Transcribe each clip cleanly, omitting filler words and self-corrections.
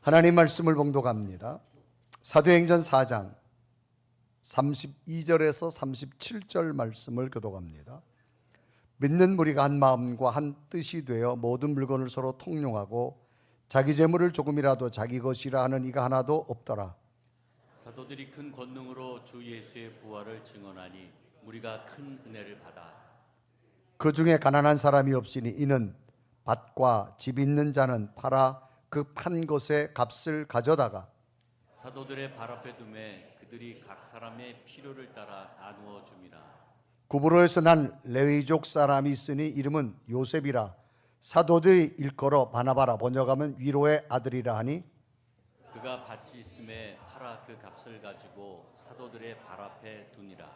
하나님 말씀을 봉독합니다. 사도행전 4장 32절에서 37절 말씀을 교독합니다. 믿는 무리가 한 마음과 한 뜻이 되어 모든 물건을 서로 통용하고 자기 재물을 조금이라도 자기 것이라 하는 이가 하나도 없더라. 사도들이 큰 권능으로 주 예수의 부활을 증언하니 무리가 큰 은혜를 받아 그 중에 가난한 사람이 없으니 이는 밭과 집 있는 자는 팔아 그 판 것의 값을 가져다가 사도들의 발 앞에 두매 그들이 각 사람의 필요를 따라 나누어 줍니다. 구브로에서 난 레위족 사람이 있으니 이름은 요셉이라. 사도들이 일컬어 바나바라, 번역하면 위로의 아들이라 하니 그가 밭이 있음에 팔아 그 값을 가지고 사도들의 발 앞에 두니라.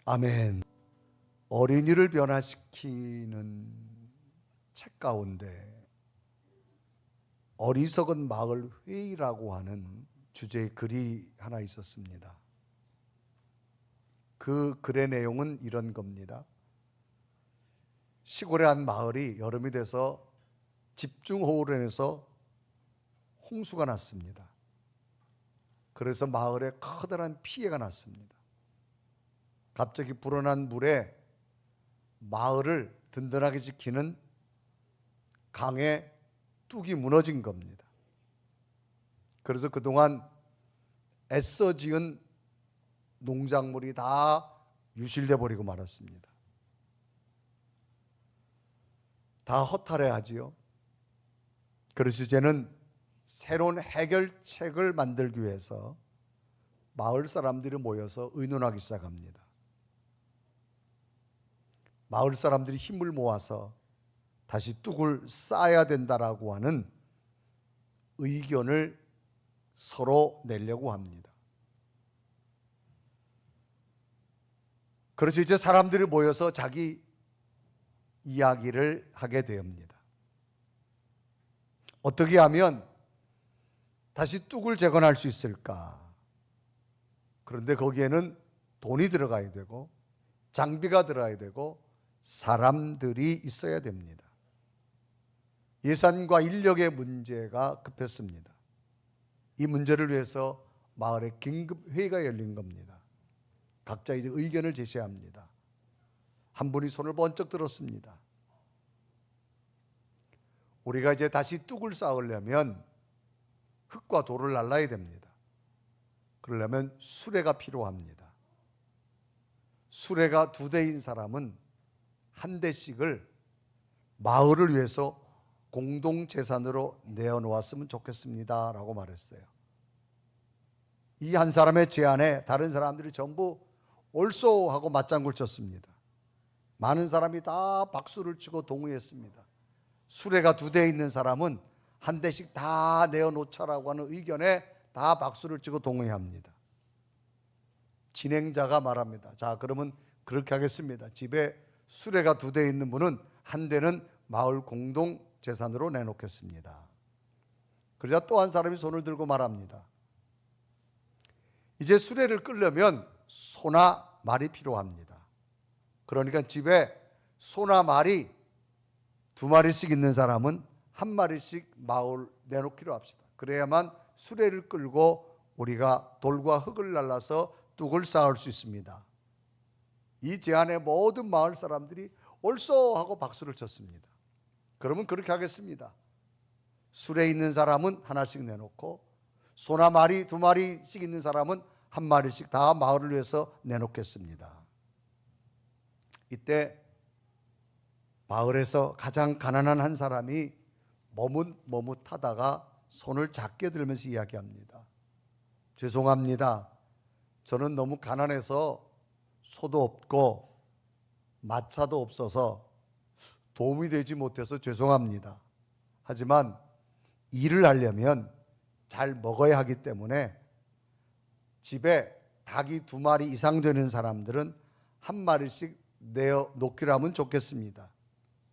아멘. 어린이를 변화시키는 책 가운데 어리석은 마을 회의라고 하는 주제의 글이 하나 있었습니다. 그 글의 내용은 이런 겁니다. 시골의 한 마을이 여름이 돼서 집중호우로 인해서 홍수가 났습니다. 그래서 마을에 커다란 피해가 났습니다. 갑자기 불어난 물에 마을을 든든하게 지키는 강의 뚝이 무너진 겁니다. 그래서 그동안 애써 지은 농작물이 다 유실돼 버리고 말았습니다. 다 허탈해하지요. 그래서 이제는 새로운 해결책을 만들기 위해서 마을 사람들이 모여서 의논하기 시작합니다. 마을 사람들이 힘을 모아서 다시 뚝을 쌓아야 된다라고 하는 의견을 서로 내려고 합니다. 그래서 이제 사람들이 모여서 자기 이야기를 하게 됩니다. 어떻게 하면 다시 뚝을 재건할 수 있을까? 그런데 거기에는 돈이 들어가야 되고 장비가 들어가야 되고 사람들이 있어야 됩니다. 예산과 인력의 문제가 급했습니다. 이 문제를 위해서 마을에 긴급 회의가 열린 겁니다. 각자 이제 의견을 제시합니다. 한 분이 손을 번쩍 들었습니다. 우리가 이제 다시 뚝을 쌓으려면 흙과 돌을 날라야 됩니다. 그러려면 수레가 필요합니다. 수레가 2대인 사람은 한 대씩을 마을을 위해서 공동재산으로 내어놓았으면 좋겠습니다 라고 말했어요. 이 한 사람의 제안에 다른 사람들이 전부 옳소 하고 맞장구를 쳤습니다. 많은 사람이 다 박수를 치고 동의했습니다. 수레가 2대 있는 사람은 한 대씩 다 내어놓자라고 하는 의견에 다 박수를 치고 동의합니다. 진행자가 말합니다. 자, 그러면 그렇게 하겠습니다. 집에 수레가 2대 있는 분은 한 대는 마을 공동 재산으로 내놓겠습니다. 그러자 또 한 사람이 손을 들고 말합니다. 이제 수레를 끌려면 소나 말이 필요합니다. 그러니까 집에 소나 말이 2마리씩 있는 사람은 1마리씩 마을 내놓기로 합시다. 그래야만 수레를 끌고 우리가 돌과 흙을 날라서 뚝을 쌓을 수 있습니다. 이 제안에 모든 마을 사람들이 옳소 하고 박수를 쳤습니다. 그러면 그렇게 하겠습니다. 수레에 있는 사람은 하나씩 내놓고 소나 말이 2마리씩 있는 사람은 1마리씩 다 마을을 위해서 내놓겠습니다. 이때 마을에서 가장 가난한 한 사람이 머뭇머뭇하다가 손을 작게 들면서 이야기합니다. 죄송합니다. 저는 너무 가난해서 소도 없고 마차도 없어서 도움이 되지 못해서 죄송합니다. 하지만 일을 하려면 잘 먹어야 하기 때문에 집에 닭이 2마리 이상 되는 사람들은 1마리씩 내어놓기로 하면 좋겠습니다.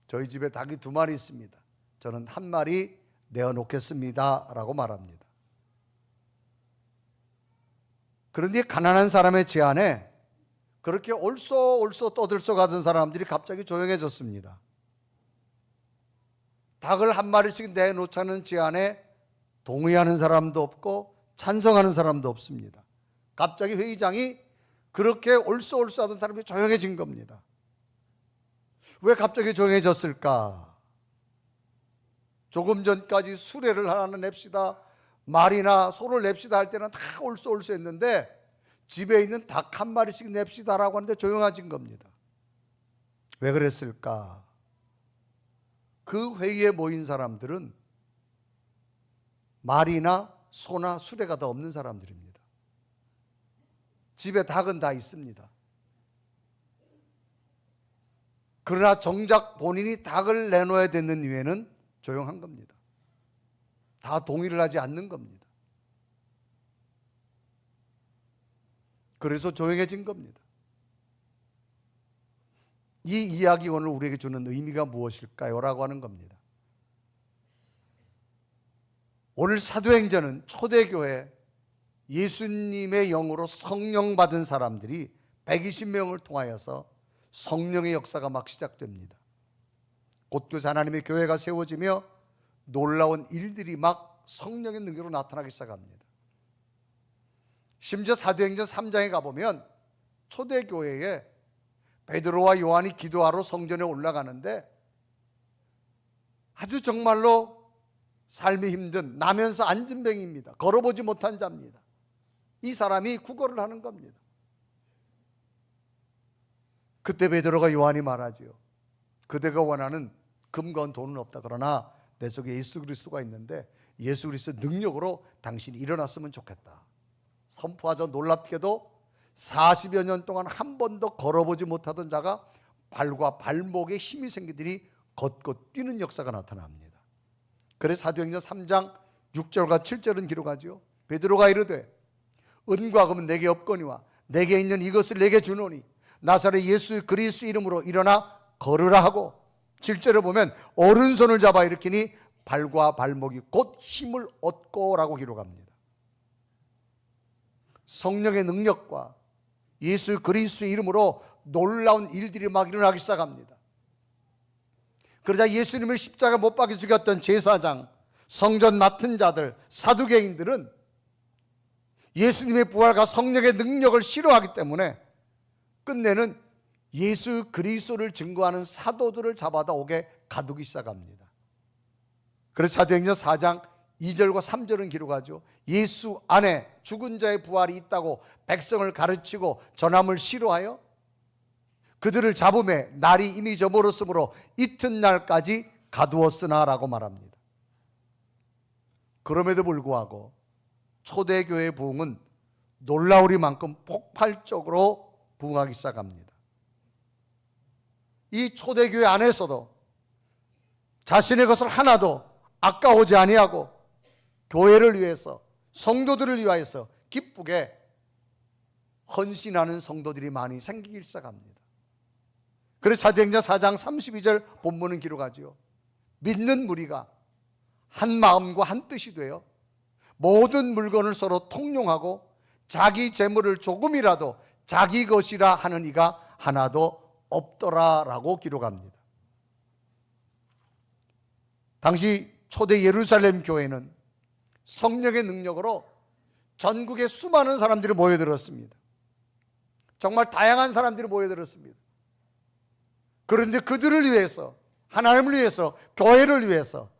저희 집에 닭이 2마리 있습니다. 저는 1마리 내어놓겠습니다 라고 말합니다. 그런데 가난한 사람의 제안에 그렇게 옳소 떠들썩하던 사람들이 갑자기 조용해졌습니다. 닭을 1마리씩 내놓자는 제안에 동의하는 사람도 없고 찬성하는 사람도 없습니다. 갑자기 회의장이 그렇게 올쏘올쏘하던 사람이 조용해진 겁니다. 왜 갑자기 조용해졌을까? 조금 전까지 수레를 하나 냅시다, 말이나 소를 냅시다 할 때는 다 올쏘올쏘했는데 집에 있는 닭 한 마리씩 냅시다라고 하는데 조용해진 겁니다. 왜 그랬을까? 그 회의에 모인 사람들은 말이나 소나 수레가 다 없는 사람들입니다. 집에 닭은 다 있습니다. 그러나 정작 본인이 닭을 내놓아야 되는 이유에는 조용한 겁니다. 다 동의를 하지 않는 겁니다. 그래서 조용해진 겁니다. 이 이야기 오늘 우리에게 주는 의미가 무엇일까요? 라고 하는 겁니다. 오늘 사도행전은 초대교회 예수님의 영으로 성령 받은 사람들이 120명을 통하여서 성령의 역사가 막 시작됩니다. 곳곳에 하나님의 교회가 세워지며 놀라운 일들이 막 성령의 능력으로 나타나기 시작합니다. 심지어 사도행전 3장에 가보면 초대교회에 베드로와 요한이 기도하러 성전에 올라가는데 아주 정말로 삶이 힘든 나면서 안진뱅이입니다. 걸어보지 못한 자입니다. 이 사람이 구걸을 하는 겁니다. 그때 베드로가 요한이 말하지요. 그대가 원하는 금과 돈은 없다. 그러나 내 속에 예수 그리스도가 있는데 예수 그리스도의 능력으로 당신이 일어났으면 좋겠다. 선포하자. 놀랍게도 40여 년 동안 한 번도 걸어보지 못하던 자가 발과 발목에 힘이 생기더니 걷고 뛰는 역사가 나타납니다. 그래서 사도행전 3장 6절과 7절은 기록하죠. 베드로가 이르되 은과 금은 내게 없거니와 내게 있는 이것을 내게 주노니 나사렛 예수 그리스도 이름으로 일어나 걸으라 하고 7절에 보면 오른손을 잡아 일으키니 발과 발목이 곧 힘을 얻고 라고 기록합니다. 성령의 능력과 예수 그리스도의 이름으로 놀라운 일들이 막 일어나기 시작합니다. 그러자 예수님을 십자가 못 박혀 죽였던 제사장, 성전 맡은 자들, 사두개인들은 예수님의 부활과 성령의 능력을 싫어하기 때문에 끝내는 예수 그리스도를 증거하는 사도들을 잡아다 옥에 가두기 시작합니다. 그래서 사도행전 4장 2절과 3절은 기록하죠. 예수 안에 죽은 자의 부활이 있다고 백성을 가르치고 전함을 싫어하여 그들을 잡음에 날이 이미 저물었으므로 이튿날까지 가두었으나 라고 말합니다. 그럼에도 불구하고 초대교회의 부흥은 놀라우리만큼 폭발적으로 부흥하기 시작합니다. 이 초대교회 안에서도 자신의 것을 하나도 아까워지 아니하고 교회를 위해서 성도들을 위하여서 기쁘게 헌신하는 성도들이 많이 생기기 시작합니다. 그래서 사도행전 4장 32절 본문은 기록하지요. 믿는 무리가 한 마음과 한 뜻이 되어 모든 물건을 서로 통용하고 자기 재물을 조금이라도 자기 것이라 하는 이가 하나도 없더라라고 기록합니다. 당시 초대 예루살렘 교회는 성령의 능력으로 전국에 수많은 사람들이 모여들었습니다. 정말 다양한 사람들이 모여들었습니다. 그런데 그들을 위해서, 하나님을 위해서, 교회를 위해서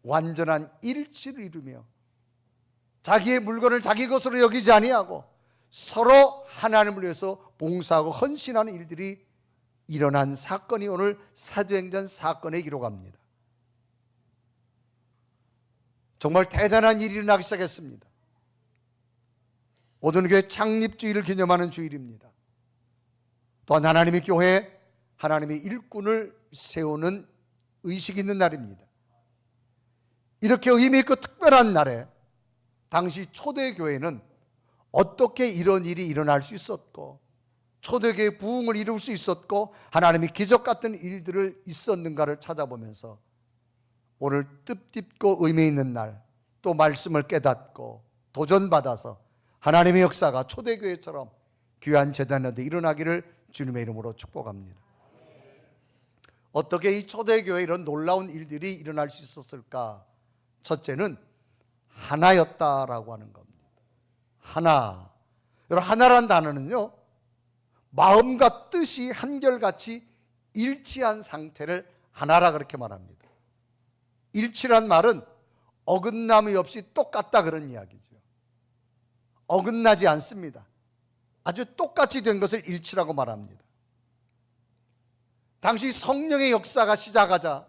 완전한 일치를 이루며 자기의 물건을 자기 것으로 여기지 아니하고 서로 하나님을 위해서 봉사하고 헌신하는 일들이 일어난 사건이 오늘 사도행전 사건에 기록합니다. 정말 대단한 일이 일어나기 시작했습니다. 오늘 교회 창립주일을 기념하는 주일입니다. 또한 하나님의 교회에 하나님의 일꾼을 세우는 의식이 있는 날입니다. 이렇게 의미 있고 특별한 날에 당시 초대교회는 어떻게 이런 일이 일어날 수 있었고 초대교회의 부흥을 이룰 수 있었고 하나님의 기적 같은 일들을 있었는가를 찾아보면서 오늘 뜻깊고 의미 있는 날, 또 말씀을 깨닫고 도전받아서 하나님의 역사가 초대교회처럼 귀한 재단에 일어나기를 주님의 이름으로 축복합니다. 어떻게 이 초대교회에 이런 놀라운 일들이 일어날 수 있었을까? 첫째는 하나였다라고 하는 겁니다. 하나. 여러분, 하나란 단어는요, 마음과 뜻이 한결같이 일치한 상태를 하나라 그렇게 말합니다. 일치란 말은 어긋남이 없이 똑같다 그런 이야기죠. 어긋나지 않습니다. 아주 똑같이 된 것을 일치라고 말합니다. 당시 성령의 역사가 시작하자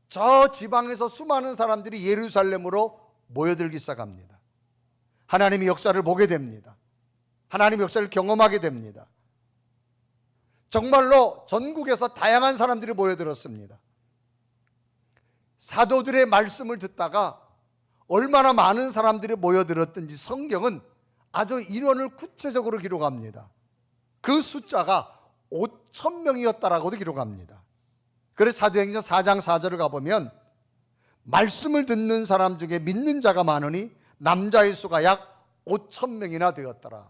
저 지방에서 수많은 사람들이 예루살렘으로 모여들기 시작합니다. 하나님의 역사를 보게 됩니다. 하나님의 역사를 경험하게 됩니다. 정말로 전국에서 다양한 사람들이 모여들었습니다. 사도들의 말씀을 듣다가 얼마나 많은 사람들이 모여들었든지 성경은 아주 인원을 구체적으로 기록합니다. 그 숫자가 5,000명이었다라고도 기록합니다. 그래서 사도행전 4장 4절을 가보면 말씀을 듣는 사람 중에 믿는 자가 많으니 남자의 수가 약 5,000명이나 되었더라.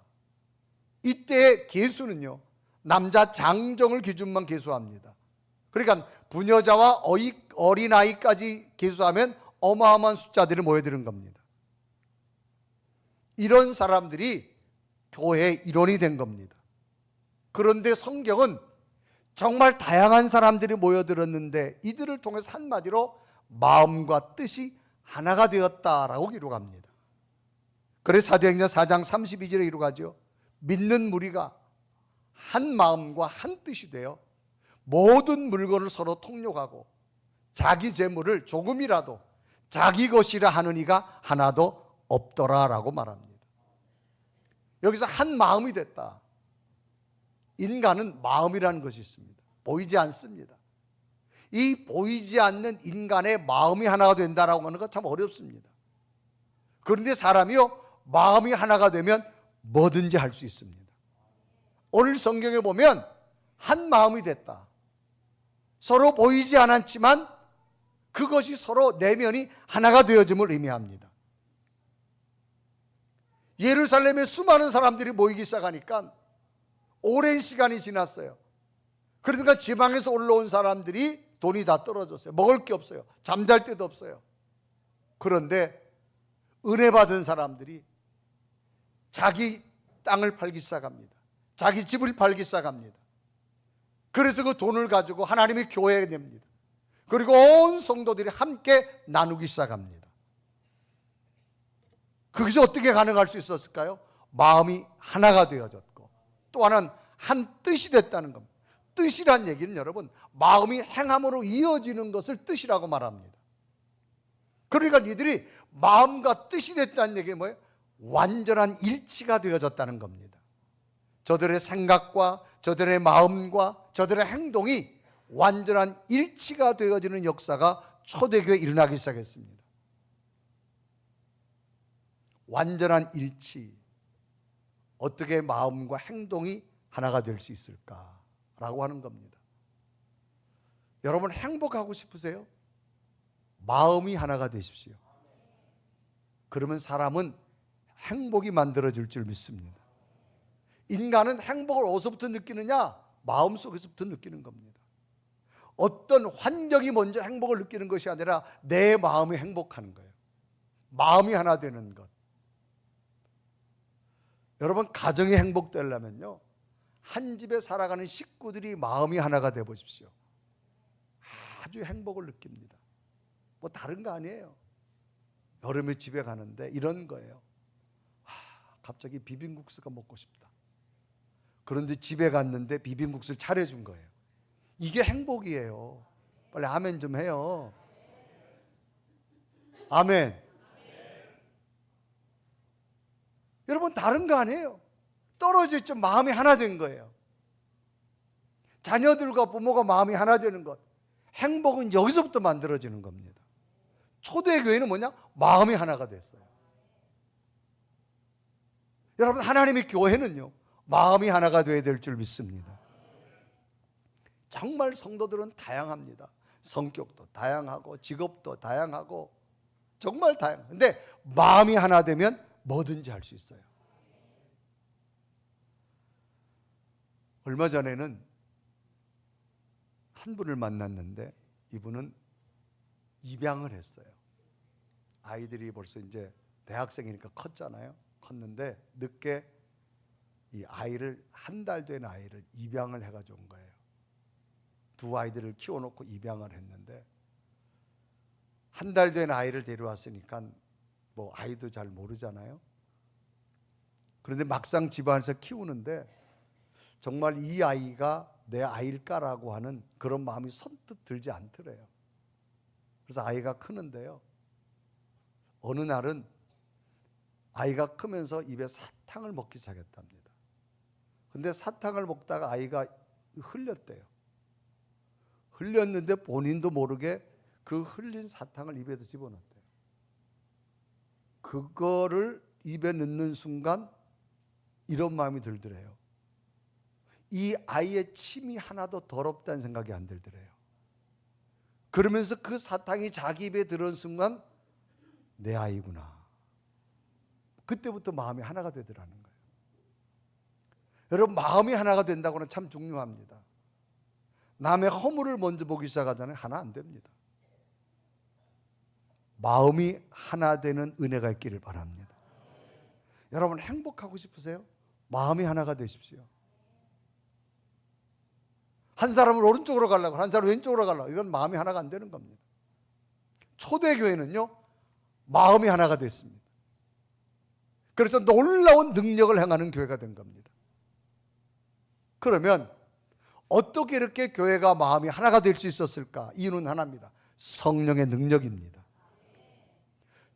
이때의 계수는요, 남자 장정을 기준만 계수합니다. 그러니까 부녀자와 어린아이까지 계수하면 어마어마한 숫자들이 모여드는 겁니다. 이런 사람들이 교회의 일원이 된 겁니다. 그런데 성경은 정말 다양한 사람들이 모여들었는데 이들을 통해서 한마디로 마음과 뜻이 하나가 되었다라고 기록합니다. 그래서 사도행전 4장 32절에 기록하죠. 믿는 무리가 한 마음과 한 뜻이 되어 모든 물건을 서로 통용하고 자기 재물을 조금이라도 자기 것이라 하는 이가 하나도 없더라라고 말합니다. 여기서 한 마음이 됐다. 인간은 마음이라는 것이 있습니다. 보이지 않습니다. 이 보이지 않는 인간의 마음이 하나가 된다라고 하는 건 참 어렵습니다. 그런데 사람이요, 마음이 하나가 되면 뭐든지 할 수 있습니다. 오늘 성경에 보면 한 마음이 됐다. 서로 보이지 않았지만 그것이 서로 내면이 하나가 되어짐을 의미합니다. 예루살렘에 수많은 사람들이 모이기 시작하니까 오랜 시간이 지났어요. 그러니까 지방에서 올라온 사람들이 돈이 다 떨어졌어요. 먹을 게 없어요. 잠잘 데도 없어요. 그런데 은혜 받은 사람들이 자기 땅을 팔기 시작합니다. 자기 집을 팔기 시작합니다. 그래서 그 돈을 가지고 하나님의 교회에 냅니다. 그리고 온 성도들이 함께 나누기 시작합니다. 그것이 어떻게 가능할 수 있었을까요? 마음이 하나가 되어졌고 또 하나는 한 뜻이 됐다는 겁니다. 뜻이란 얘기는 여러분, 마음이 행함으로 이어지는 것을 뜻이라고 말합니다. 그러니까 이들이 마음과 뜻이 됐다는 얘기는 뭐예요? 완전한 일치가 되어졌다는 겁니다. 저들의 생각과 저들의 마음과 저들의 행동이 완전한 일치가 되어지는 역사가 초대교회에 일어나기 시작했습니다. 완전한 일치. 어떻게 마음과 행동이 하나가 될 수 있을까라고 하는 겁니다. 여러분 행복하고 싶으세요? 마음이 하나가 되십시오. 그러면 사람은 행복이 만들어질 줄 믿습니다. 인간은 행복을 어디서부터 느끼느냐? 마음속에서부터 느끼는 겁니다. 어떤 환경이 먼저 행복을 느끼는 것이 아니라 내 마음이 행복하는 거예요. 마음이 하나 되는 것. 여러분 가정이 행복되려면요, 한 집에 살아가는 식구들이 마음이 하나가 돼 보십시오. 아주 행복을 느낍니다. 뭐 다른 거 아니에요. 여름에 집에 가는데 이런 거예요. 갑자기 비빔국수가 먹고 싶다. 그런데 집에 갔는데 비빔국수를 차려준 거예요. 이게 행복이에요. 빨리 아멘 좀 해요. 아멘. 여러분 다른 거 아니에요. 떨어져 있죠. 마음이 하나 된 거예요. 자녀들과 부모가 마음이 하나 되는 것. 행복은 여기서부터 만들어지는 겁니다. 초대교회는 뭐냐? 마음이 하나가 됐어요. 여러분 하나님의 교회는요, 마음이 하나가 되어야 될 줄 믿습니다. 정말 성도들은 다양합니다. 성격도 다양하고 직업도 다양하고 정말 다양해요. 근데 마음이 하나 되면 뭐든지 할 수 있어요. 얼마 전에는 한 분을 만났는데 이분은 입양을 했어요. 아이들이 벌써 이제 대학생이니까 컸잖아요. 컸는데 늦게 이 아이를, 한 달 된 아이를 입양을 해가지고 온 거예요. 두 아이들을 키워놓고 입양을 했는데, 한 달 된 아이를 데려왔으니까 뭐 아이도 잘 모르잖아요. 그런데 막상 집안에서 키우는데 정말 이 아이가 내 아이일까라고 하는 그런 마음이 선뜻 들지 않더래요. 그래서 아이가 크는데요, 어느 날은 아이가 크면서 입에 사탕을 먹기 시작했답니다. 근데 사탕을 먹다가 아이가 흘렸대요. 흘렸는데 본인도 모르게 그 흘린 사탕을 입에다 집어넣었대요. 그거를 입에 넣는 순간 이런 마음이 들더래요. 이 아이의 침이 하나도 더럽다는 생각이 안 들더래요. 그러면서 그 사탕이 자기 입에 들어온 순간 내 아이구나. 그때부터 마음이 하나가 되더라는 거예요. 여러분, 마음이 하나가 된다고는 참 중요합니다. 남의 허물을 먼저 보기 시작하잖아요. 하나 안 됩니다. 마음이 하나 되는 은혜가 있기를 바랍니다. 여러분, 행복하고 싶으세요? 마음이 하나가 되십시오. 한 사람을 오른쪽으로 가려고, 한 사람을 왼쪽으로 가려고, 이건 마음이 하나가 안 되는 겁니다. 초대교회는요, 마음이 하나가 됐습니다. 그래서 놀라운 능력을 행하는 교회가 된 겁니다. 그러면 어떻게 이렇게 교회가 마음이 하나가 될 수 있었을까? 이유는 하나입니다. 성령의 능력입니다.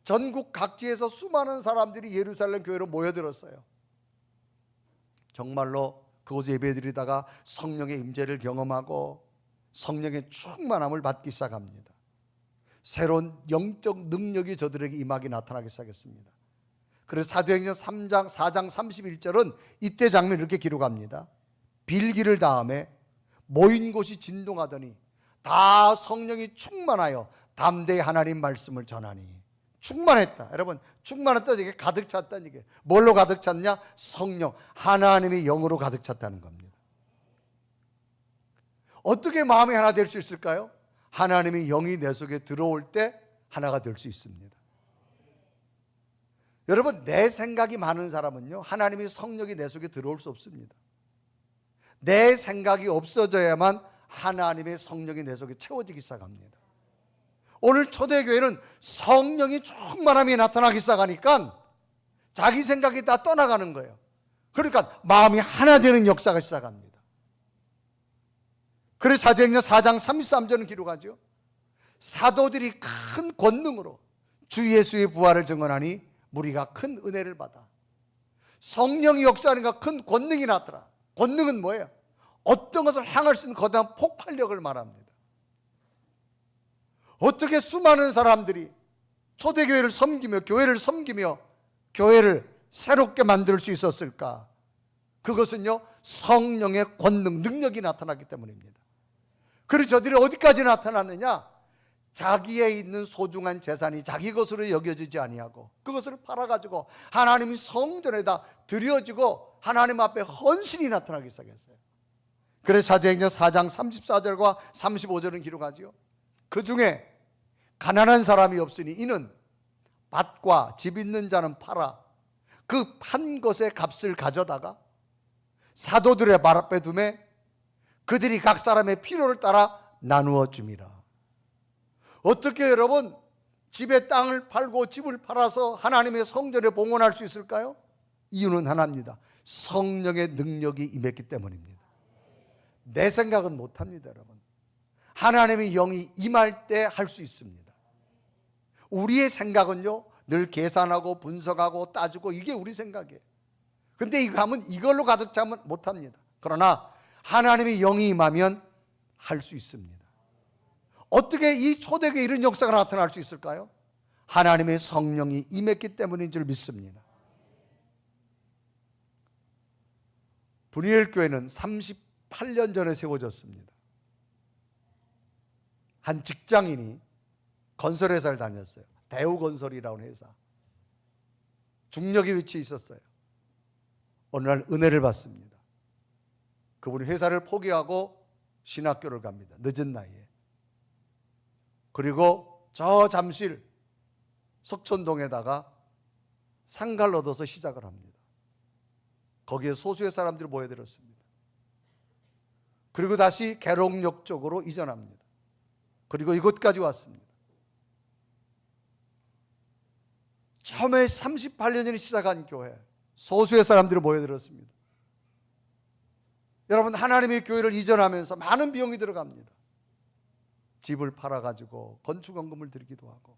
전국 각지에서 수많은 사람들이 예루살렘 교회로 모여들었어요. 정말로 그곳에 예배드리다가 성령의 임재를 경험하고 성령의 충만함을 받기 시작합니다. 새로운 영적 능력이 저들에게 임하게 나타나기 시작했습니다. 그래서 사도행전 3장 4장 31절은 이때 장면을 이렇게 기록합니다. 빌기를 다음에 모인 곳이 진동하더니 다 성령이 충만하여 담대히 하나님 말씀을 전하니. 충만했다. 여러분, 충만했다, 이게 가득 찼다는 얘기예요. 뭘로 가득 찼냐? 성령, 하나님의 영으로 가득 찼다는 겁니다. 어떻게 마음이 하나 될 수 있을까요? 하나님의 영이 내 속에 들어올 때 하나가 될 수 있습니다. 여러분, 내 생각이 많은 사람은요, 하나님의 성령이 내 속에 들어올 수 없습니다. 내 생각이 없어져야만 하나님의 성령이 내 속에 채워지기 시작합니다. 오늘 초대교회는 성령이 충만함이 나타나기 시작하니까 자기 생각이 다 떠나가는 거예요. 그러니까 마음이 하나 되는 역사가 시작합니다. 그래서 사도행전 4장 33절은 기록하죠. 사도들이 큰 권능으로 주 예수의 부활을 증언하니 무리가 큰 은혜를 받아. 성령이 역사하니까 큰 권능이 나타나. 권능은 뭐예요? 어떤 것을 향할 수 있는 거대한 폭발력을 말합니다. 어떻게 수많은 사람들이 초대교회를 섬기며 교회를 섬기며 교회를 새롭게 만들 수 있었을까? 그것은요, 성령의 권능, 능력이 나타났기 때문입니다. 그리고 저들이 어디까지 나타났느냐? 자기에 있는 소중한 재산이 자기 것으로 여겨지지 아니하고 그것을 팔아가지고 하나님이 성전에다 드려지고 하나님 앞에 헌신이 나타나기 시작했어요. 그래서 사도행전 4장 34절과 35절은 기록하지요. 그 중에 가난한 사람이 없으니 이는 밭과 집 있는 자는 팔아 그 판 것의 값을 가져다가 사도들의 발 앞에 두매 그들이 각 사람의 필요를 따라 나누어 줌이라. 어떻게 여러분 집에 땅을 팔고 집을 팔아서 하나님의 성전에 봉헌할 수 있을까요? 이유는 하나입니다. 성령의 능력이 임했기 때문입니다. 내 생각은 못합니다, 여러분. 하나님의 영이 임할 때 할 수 있습니다. 우리의 생각은요, 늘 계산하고 분석하고 따지고 이게 우리 생각이에요. 근데 이거 하면 이걸로 가득 차면 못합니다. 그러나 하나님의 영이 임하면 할 수 있습니다. 어떻게 이 초대교회 이런 역사가 나타날 수 있을까요? 하나님의 성령이 임했기 때문인 줄 믿습니다. 분이엘 교회는 38년 전에 세워졌습니다. 한 직장인이 건설회사를 다녔어요. 대우건설이라는 회사. 중력에 위치해 있었어요. 어느 날 은혜를 받습니다. 그분이 회사를 포기하고 신학교를 갑니다. 늦은 나이에. 그리고 저 잠실 석촌동에다가 상가를 얻어서 시작을 합니다. 거기에 소수의 사람들이 모여들었습니다. 그리고 다시 계룡역 쪽으로 이전합니다. 그리고 이곳까지 왔습니다. 처음에 38년 전에 시작한 교회, 소수의 사람들이 모여들었습니다. 여러분, 하나님의 교회를 이전하면서 많은 비용이 들어갑니다. 집을 팔아가지고 건축원금을 드리기도 하고,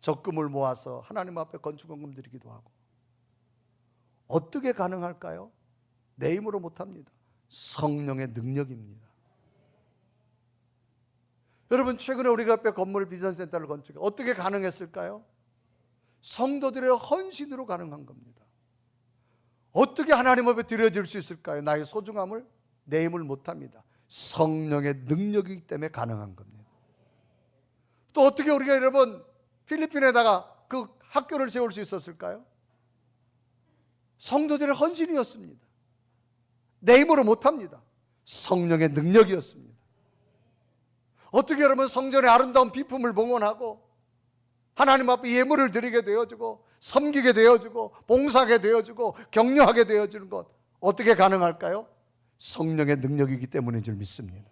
적금을 모아서 하나님 앞에 건축원금 드리기도 하고. 어떻게 가능할까요? 내 힘으로 못합니다. 성령의 능력입니다. 여러분, 최근에 우리가 앞에 건물 비전센터를 건축해 어떻게 가능했을까요? 성도들의 헌신으로 가능한 겁니다. 어떻게 하나님 앞에 드려질 수 있을까요? 나의 소중함을, 내 힘을 못합니다. 성령의 능력이기 때문에 가능한 겁니다. 또 어떻게 우리가 여러분 필리핀에다가 그 학교를 세울 수 있었을까요? 성도들의 헌신이었습니다. 내 힘으로 못합니다. 성령의 능력이었습니다. 어떻게 여러분 성전의 아름다운 비품을 봉헌하고 하나님 앞에 예물을 드리게 되어주고 섬기게 되어주고 봉사하게 되어주고 격려하게 되어주는 것, 어떻게 가능할까요? 성령의 능력이기 때문인 줄 믿습니다.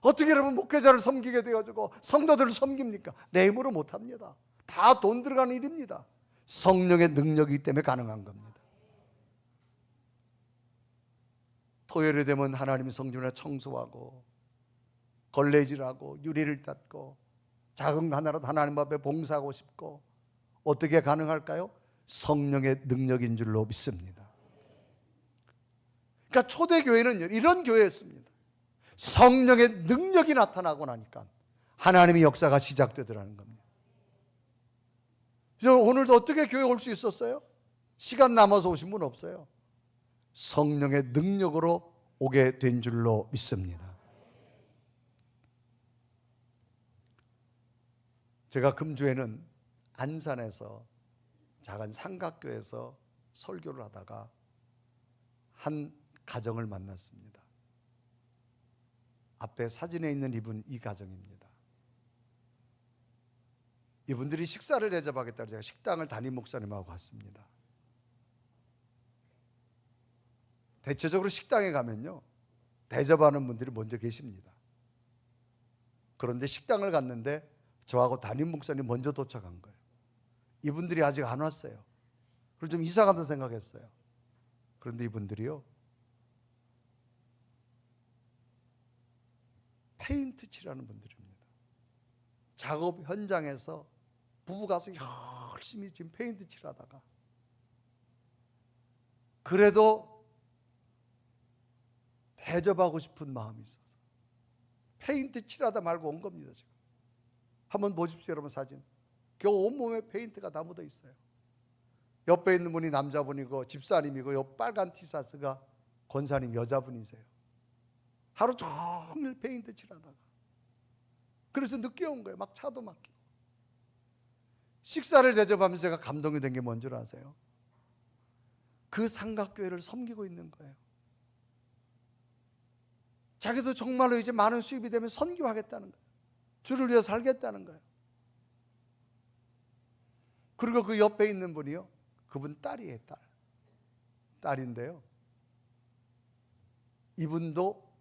어떻게 여러분 목회자를 섬기게 되어주고 성도들을 섬깁니까? 내 힘으로 못합니다. 다 돈 들어가는 일입니다. 성령의 능력이기 때문에 가능한 겁니다. 토요일이 되면 하나님의 성전을 청소하고 걸레질하고 유리를 닦고 작은 거 하나라도 하나님 앞에 봉사하고 싶고, 어떻게 가능할까요? 성령의 능력인 줄로 믿습니다. 그러니까 초대교회는 이런 교회였습니다. 성령의 능력이 나타나고 나니까 하나님의 역사가 시작되더라는 겁니다. 그래서 오늘도 어떻게 교회 올 수 있었어요? 시간 남아서 오신 분 없어요. 성령의 능력으로 오게 된 줄로 믿습니다. 제가 금주에는 안산에서 작은 삼각교에서 설교를 하다가 한 가정을 만났습니다. 앞에 사진에 있는 이분, 이 가정입니다. 이분들이 식사를 대접하겠다고 제가 식당을 담임 목사님하고 갔습니다. 대체적으로 식당에 가면요, 대접하는 분들이 먼저 계십니다. 그런데 식당을 갔는데 저하고 담임 목사님 먼저 도착한 거예요. 이분들이 아직 안 왔어요. 그래서 좀 이상하다 생각했어요. 그런데 이분들이요, 페인트 칠하는 분들입니다. 작업 현장에서 부부 가서 열심히 지금 페인트 칠하다가, 그래도 대접하고 싶은 마음이 있어서 페인트 칠하다 말고 온 겁니다. 지금 한번 보십시오, 여러분 사진. 겨우 온몸에 페인트가 다 묻어 있어요. 옆에 있는 분이 남자분이고 집사님이고, 옆 빨간 티셔츠가 권사님 여자분이세요. 하루 종일 페인트 칠하다가, 그래서 늦게 온 거예요. 막 차도 막히고. 식사를 대접하면서 제가 감동이 된 게 뭔 줄 아세요? 그 삼각교회를 섬기고 있는 거예요. 자기도 정말로 이제 많은 수입이 되면 선교하겠다는 거예요. 주를 위해 살겠다는 거예요. 그리고 그 옆에 있는 분이요, 그분 딸이에요. 딸인데요, 이분도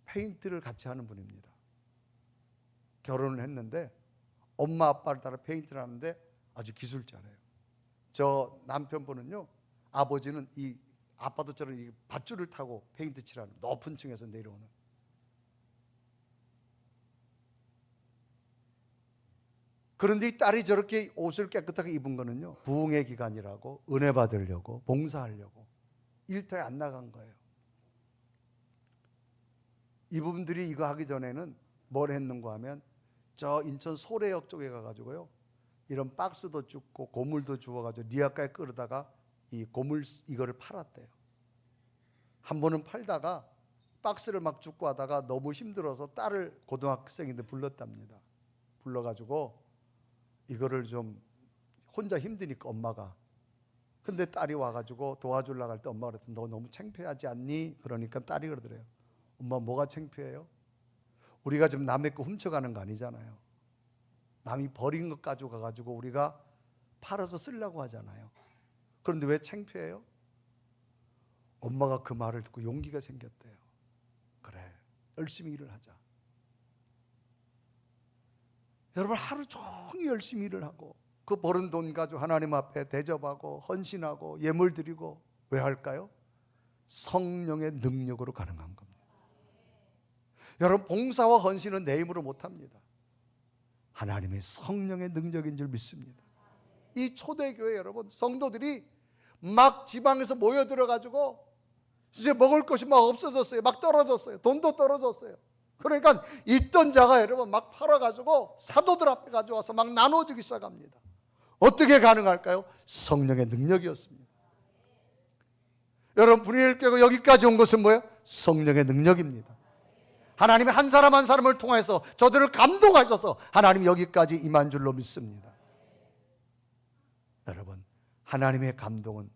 페인트를 같이 하는 분입니다. 결혼을 했는데 엄마 아빠를 따라 페인트를 하는데 아주 기술자래요. 저 남편분은요, 아버지는 이 아파트처럼 이 밧줄을 타고 페인트 칠하는, 높은 층에서 내려오는. 그런데 이 딸이 저렇게 옷을 깨끗하게 입은 거는요, 부흥의 기간이라고, 은혜 받으려고, 봉사하려고 일터에 안 나간 거예요. 이분들이 이거 하기 전에는 뭘 했는가 하면, 저 인천 소래역 쪽에 가가지고요, 이런 박스도 줍고 고물도 주워가지고 리아카에 끌어다가 이 고물 이거를 팔았대요. 한 번은 팔다가 박스를 막 줍고 하다가 너무 힘들어서 딸을, 고등학생인데 불렀답니다. 불러가지고 이거를 좀 혼자 힘드니까 엄마가, 근데 딸이 와가지고 도와주려고 할 때 엄마가 그랬더니 너 너무 창피하지 않니? 그러니까 딸이 그러더래요. 엄마 뭐가 창피해요? 우리가 지금 남의 거 훔쳐가는 거 아니잖아요. 남이 버린 것 가져가가지고 우리가 팔아서 쓰려고 하잖아요. 그런데 왜 창피해요? 엄마가 그 말을 듣고 용기가 생겼대요. 그래, 열심히 일을 하자. 여러분, 하루 종일 열심히 일을 하고 그 버는 돈 가지고 하나님 앞에 대접하고 헌신하고 예물 드리고, 왜 할까요? 성령의 능력으로 가능한 겁니다. 여러분, 봉사와 헌신은 내 힘으로 못합니다. 하나님의 성령의 능력인 줄 믿습니다. 이 초대교회 여러분, 성도들이 막 지방에서 모여들어가지고 이제 먹을 것이 막 없어졌어요. 막 떨어졌어요. 돈도 떨어졌어요. 그러니까 있던 자가 여러분 막 팔아가지고 사도들 앞에 가져와서 막 나눠주기 시작합니다. 어떻게 가능할까요? 성령의 능력이었습니다. 여러분, 분위기를 깨고 여기까지 온 것은 뭐예요? 성령의 능력입니다. 하나님이 한 사람 한 사람을 통해서 저들을 감동하셔서 하나님이 여기까지 임한 줄로 믿습니다. 여러분, 하나님의 감동은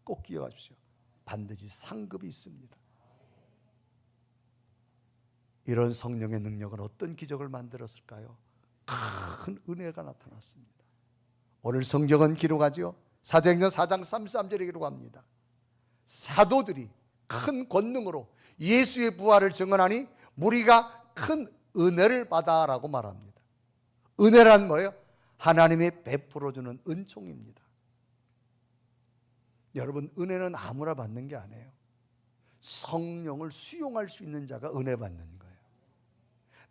꼭 기억하십시오. 반드시 상급이 있습니다. 이런 성령의 능력은 어떤 기적을 만들었을까요? 큰 은혜가 나타났습니다. 오늘 성경은 기록하죠. 사도행전 4장 33절에 기록합니다. 사도들이 큰 권능으로 예수의 부활을 증언하니 무리가 큰 은혜를 받아라고 말합니다. 은혜란 뭐예요? 하나님이 베풀어주는 은총입니다. 여러분, 은혜는 아무나 받는 게 아니에요. 성령을 수용할 수 있는 자가 은혜 받는 거예요.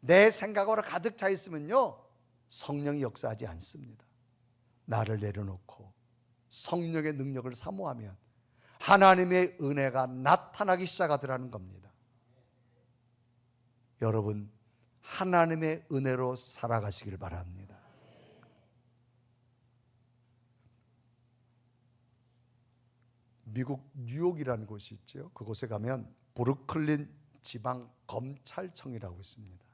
내 생각으로 가득 차 있으면요, 성령이 역사하지 않습니다. 나를 내려놓고 성령의 능력을 사모하면 하나님의 은혜가 나타나기 시작하더라는 겁니다. 여러분, 하나님의 은혜로 살아가시길 바랍니다. 미국 뉴욕이라는 곳이 있죠. 그곳에 가면 브루클린 지방 검찰청이라고 있습니다.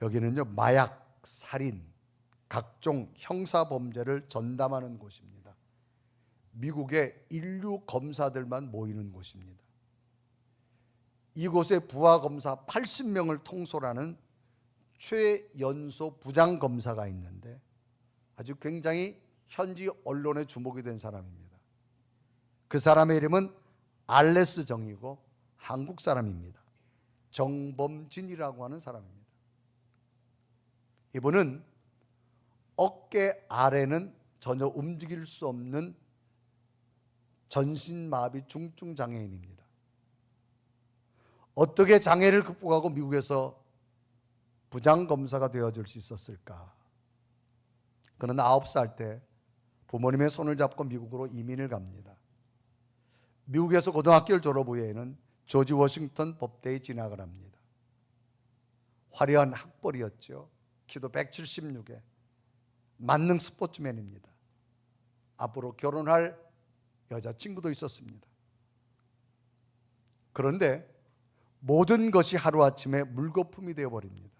여기는요, 마약, 살인, 각종 형사 범죄를 전담하는 곳입니다. 미국의 인류 검사들만 모이는 곳입니다. 이곳에 부하검사 80명을 통솔하는 최연소 부장검사가 있는데 아주 굉장히 현지 언론에 주목이 된 사람입니다. 그 사람의 이름은 알레스 정이고 한국 사람입니다. 정범진이라고 하는 사람입니다. 이분은 어깨 아래는 전혀 움직일 수 없는 전신마비 중증 장애인입니다. 어떻게 장애를 극복하고 미국에서 부장검사가 되어줄 수 있었을까? 그는 9살 때 부모님의 손을 잡고 미국으로 이민을 갑니다. 미국에서 고등학교를 졸업 후에는 조지 워싱턴 법대에 진학을 합니다. 화려한 학벌이었죠. 키도 176에 만능 스포츠맨입니다. 앞으로 결혼할 여자친구도 있었습니다. 그런데 모든 것이 하루아침에 물거품이 되어버립니다.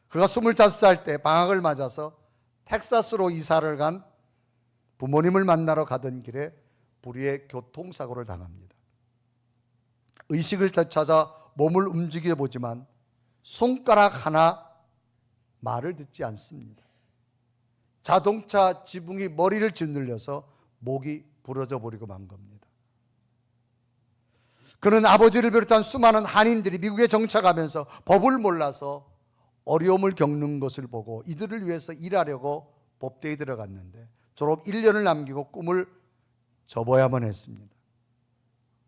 그가 25살 때 방학을 맞아서 텍사스로 이사를 간 부모님을 만나러 가던 길에 불의의 교통사고를 당합니다. 의식을 되찾아 몸을 움직여 보지만 손가락 하나 말을 듣지 않습니다. 자동차 지붕이 머리를 짓눌려서 목이 부러져 버리고 만 겁니다. 그는 아버지를 비롯한 수많은 한인들이 미국에 정착하면서 법을 몰라서 어려움을 겪는 것을 보고 이들을 위해서 일하려고 법대에 들어갔는데 졸업 1년을 남기고 꿈을 접어야만 했습니다.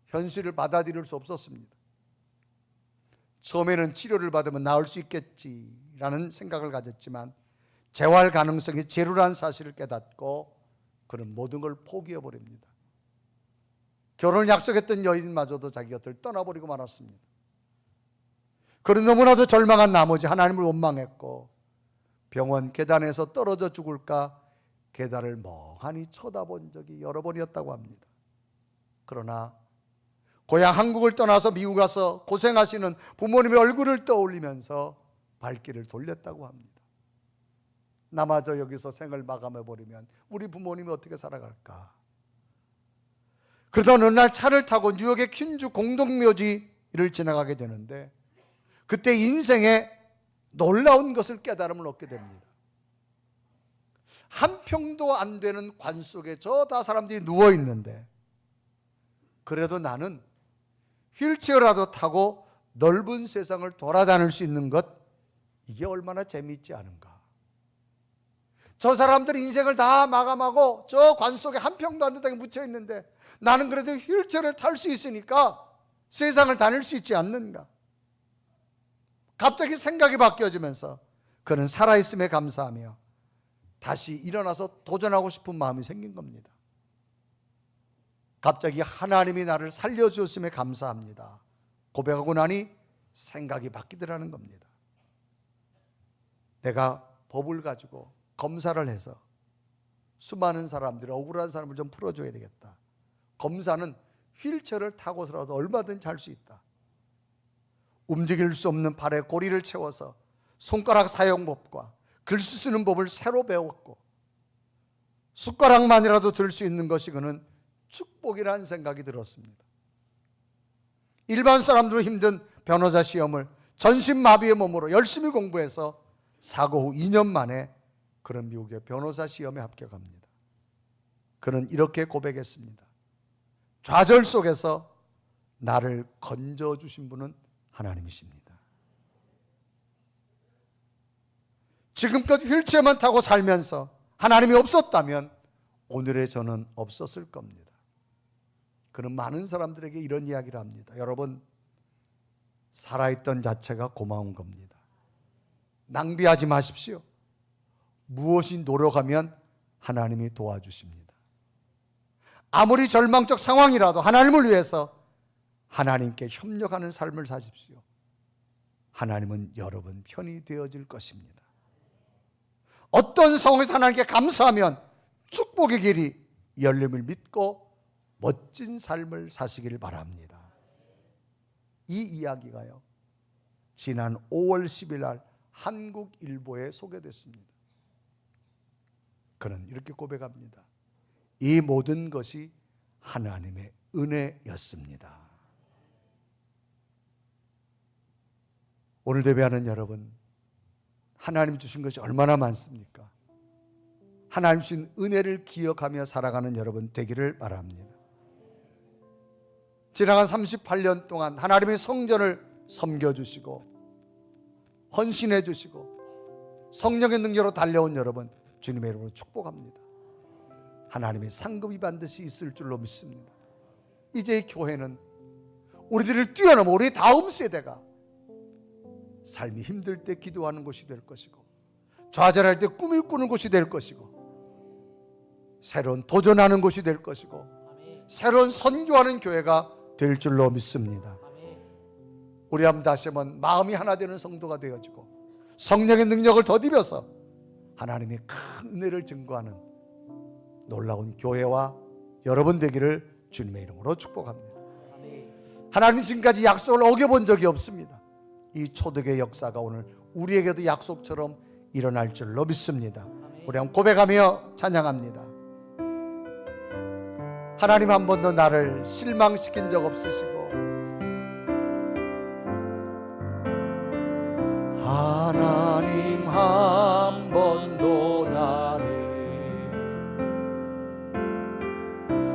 현실을 받아들일 수 없었습니다. 처음에는 치료를 받으면 나을 수 있겠지라는 생각을 가졌지만 재활 가능성이 제로라는 사실을 깨닫고 그는 모든 걸 포기해버립니다. 결혼을 약속했던 여인마저도 자기 곁을 떠나버리고 말았습니다. 그는 너무나도 절망한 나머지 하나님을 원망했고 병원 계단에서 떨어져 죽을까 계단을 멍하니 쳐다본 적이 여러 번이었다고 합니다. 그러나 고향 한국을 떠나서 미국 가서 고생하시는 부모님의 얼굴을 떠올리면서 발길을 돌렸다고 합니다. 나마저 여기서 생을 마감해버리면 우리 부모님이 어떻게 살아갈까? 그러다 어느 날 차를 타고 뉴욕의 퀸즈 공동묘지를 지나가게 되는데 그때 인생의 놀라운 것을 깨달음을 얻게 됩니다. 한 평도 안 되는 관 속에 저 다 사람들이 누워 있는데 그래도 나는 휠체어라도 타고 넓은 세상을 돌아다닐 수 있는 것, 이게 얼마나 재미있지 않은가. 저 사람들 인생을 다 마감하고 저 관 속에 한 평도 안 되는 땅에 묻혀 있는데 나는 그래도 휠체어를 탈 수 있으니까 세상을 다닐 수 있지 않는가. 갑자기 생각이 바뀌어지면서 그는 살아있음에 감사하며 다시 일어나서 도전하고 싶은 마음이 생긴 겁니다. 갑자기 하나님이 나를 살려주었음에 감사합니다 고백하고 나니 생각이 바뀌더라는 겁니다. 내가 법을 가지고 검사를 해서 수많은 사람들, 억울한 사람을 좀 풀어줘야 되겠다. 검사는 휠체어를 타고서라도 얼마든지 할 수 있다. 움직일 수 없는 팔에 고리를 채워서 손가락 사용법과 글씨 쓰는 법을 새로 배웠고 숟가락만이라도 들 수 있는 것이 그는 축복이라는 생각이 들었습니다. 일반 사람들로 힘든 변호사 시험을 전신마비의 몸으로 열심히 공부해서 사고 후 2년 만에 그는 미국의 변호사 시험에 합격합니다. 그는 이렇게 고백했습니다. 좌절 속에서 나를 건져주신 분은 하나님이십니다. 지금껏 휠체어만 타고 살면서 하나님이 없었다면 오늘의 저는 없었을 겁니다. 그는 많은 사람들에게 이런 이야기를 합니다. 여러분, 살아있던 자체가 고마운 겁니다. 낭비하지 마십시오. 무엇이 노력하면 하나님이 도와주십니다. 아무리 절망적 상황이라도 하나님을 위해서 하나님께 협력하는 삶을 사십시오. 하나님은 여러분 편이 되어질 것입니다. 어떤 상황에서 하나님께 감사하면 축복의 길이 열림을 믿고 멋진 삶을 사시길 바랍니다. 이 이야기가요, 지난 5월 10일 날 한국일보에 소개됐습니다. 그는 이렇게 고백합니다. 이 모든 것이 하나님의 은혜였습니다. 오늘 예배하는 여러분, 하나님 주신 것이 얼마나 많습니까? 하나님 주신 은혜를 기억하며 살아가는 여러분 되기를 바랍니다. 지나간 38년 동안 하나님의 성전을 섬겨주시고 헌신해 주시고 성령의 능력으로 달려온 여러분, 주님의 이름으로 축복합니다. 하나님의 상급이 반드시 있을 줄로 믿습니다. 이제 이 교회는 우리들을 뛰어넘어 우리 다음 세대가 삶이 힘들 때 기도하는 곳이 될 것이고 좌절할 때 꿈을 꾸는 곳이 될 것이고 새로운 도전하는 곳이 될 것이고 새로운 선교하는 교회가 될 줄로 믿습니다. 우리 한번 다시 한번 마음이 하나 되는 성도가 되어지고 성령의 능력을 더디벼서 하나님의 큰 은혜를 증거하는 놀라운 교회와 여러분 되기를 주님의 이름으로 축복합니다. 하나님 지금까지 약속을 어겨본 적이 없습니다. 이 초대교회 역사가 오늘 우리에게도 약속처럼 일어날 줄로 믿습니다. 우리 한번 고백하며 찬양합니다. 하나님 한 번도 나를 실망시킨 적 없으시고 하나님 한 번도 나를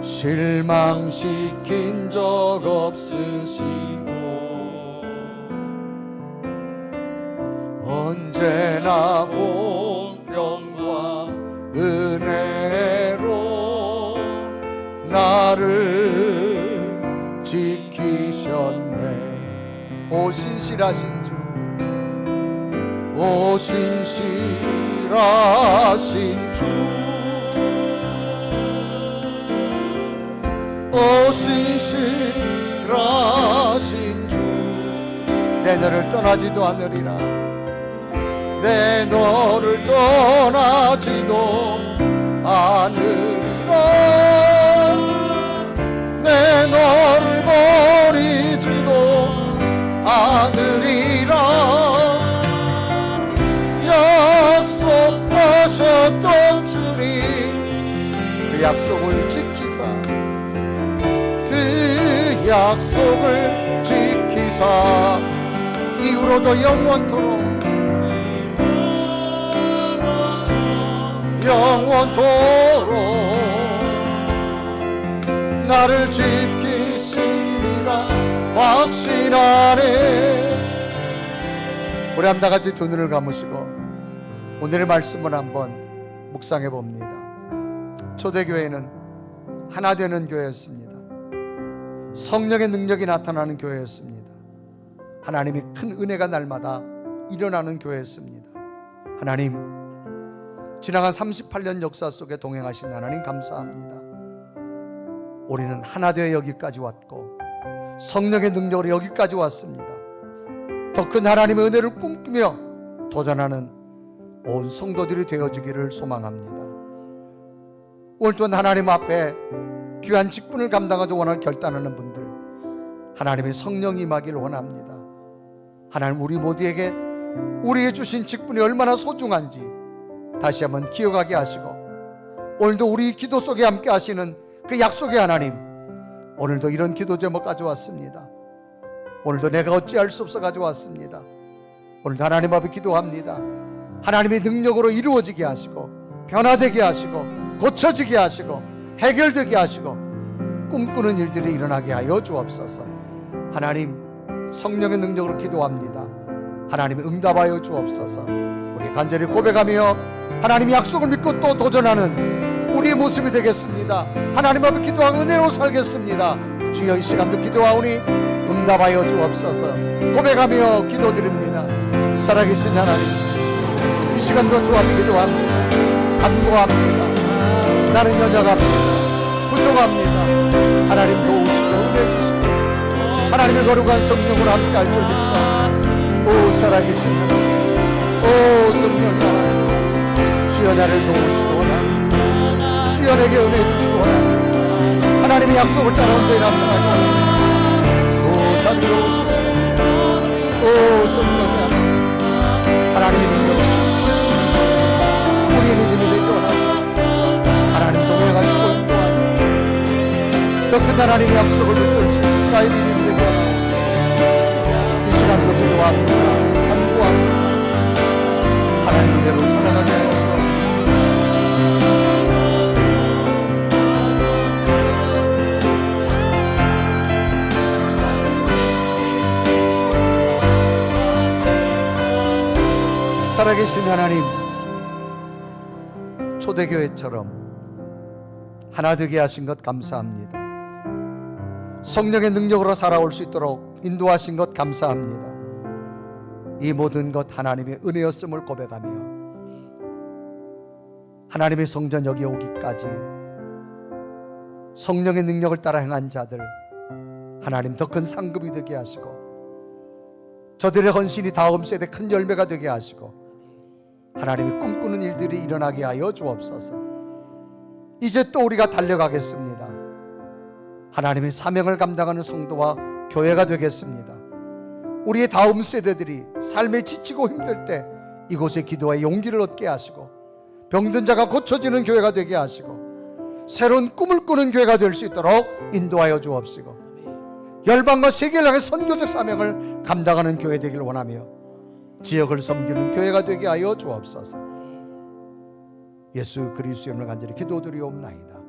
실망시킨 적 없으시고 언제나 공평과 은혜로 나를 지키셨네. 오 신실하신 주, 오 신실하신 주, 오 신실하신 주, 내 너를 떠나지도 않으리라. 내 너를 떠나지도 않으리라. 내 너를 버리지도 않으리라. 약속하셨던 주님, 그 약속을 지키사, 그 약속을 지키사 이후로도 영원토록 영원토록 나를 지키시리라 확신하네. 우리 한번 다 같이 두 눈을 감으시고 오늘의 말씀을 한번 묵상해 봅니다. 초대교회는 하나 되는 교회였습니다. 성령의 능력이 나타나는 교회였습니다. 하나님이 큰 은혜가 날마다 일어나는 교회였습니다. 하나님, 지나간 38년 역사 속에 동행하신 하나님 감사합니다. 우리는 하나 되어 여기까지 왔고 성령의 능력으로 여기까지 왔습니다. 더 큰 하나님의 은혜를 꿈꾸며 도전하는 온 성도들이 되어주기를 소망합니다. 오늘 또한 하나님 앞에 귀한 직분을 감당하기 원하는 결단하는 분들, 하나님의 성령이 임하기를 원합니다. 하나님, 우리 모두에게 우리에게 주신 직분이 얼마나 소중한지 다시 한번 기억하게 하시고, 오늘도 우리 기도 속에 함께 하시는 그 약속의 하나님, 오늘도 이런 기도 제목 가져왔습니다. 오늘도 내가 어찌할 수 없어 가져왔습니다. 오늘도 하나님 앞에 기도합니다. 하나님의 능력으로 이루어지게 하시고, 변화되게 하시고, 고쳐지게 하시고, 해결되게 하시고, 꿈꾸는 일들이 일어나게 하여 주옵소서. 하나님, 성령의 능력으로 기도합니다. 하나님의 응답하여 주옵소서. 우리 간절히 고백하며 하나님의 약속을 믿고 또 도전하는 우리의 모습이 되겠습니다. 하나님 앞에 기도하고 은혜로 살겠습니다. 주여, 이 시간도 기도하오니 응답하여 주옵소서. 고백하며 기도드립니다. 살아계신 하나님, 이 시간도 주 앞에 기도합니다. 간구합니다. 나는 연약합니다. 부족합니다. 하나님 도우시고 은혜 주시고 하나님의 거룩한 성령으로 함께 할 줄 믿사. 오 살아계신 하나님, 오 성령 하나님, 주여 나를 도우시고 하나님, 주여 내게 은혜 주시고 하나님, 하나님의 약속을 따라 온전히 나타나고 오 자비로우시고 오 성령 하나님, 하나님의 능력을 우리의 믿음이 되게 원합니다. 하나님 동행하시고 인도하시고 더 큰 하나님의 약속을 붙들 수 있는 나의 믿음이 되게 원합니다. 이 시간도 기도합니다. 간구합니다. 하나님 이대로 살아가게 하여 주옵소서. 살아계신 하나님, 초대교회처럼 하나 되게 하신 것 감사합니다. 성령의 능력으로 살아올 수 있도록 인도하신 것 감사합니다. 이 모든 것 하나님의 은혜였음을 고백하며 하나님의 성전 여기 오기까지 성령의 능력을 따라 행한 자들, 하나님 더 큰 상급이 되게 하시고 저들의 헌신이 다음 세대 큰 열매가 되게 하시고 하나님이 꿈꾸는 일들이 일어나게 하여 주옵소서. 이제 또 우리가 달려가겠습니다. 하나님의 사명을 감당하는 성도와 교회가 되겠습니다. 우리의 다음 세대들이 삶에 지치고 힘들 때 이곳에 기도와 용기를 얻게 하시고 병든 자가 고쳐지는 교회가 되게 하시고 새로운 꿈을 꾸는 교회가 될 수 있도록 인도하여 주옵시고 열방과 세계를 향해 선교적 사명을 감당하는 교회 되기를 원하며 지역을 섬기는 교회가 되게 하여 주옵소서. 예수 그리스도의 이름으로 간절히 기도드리옵나이다.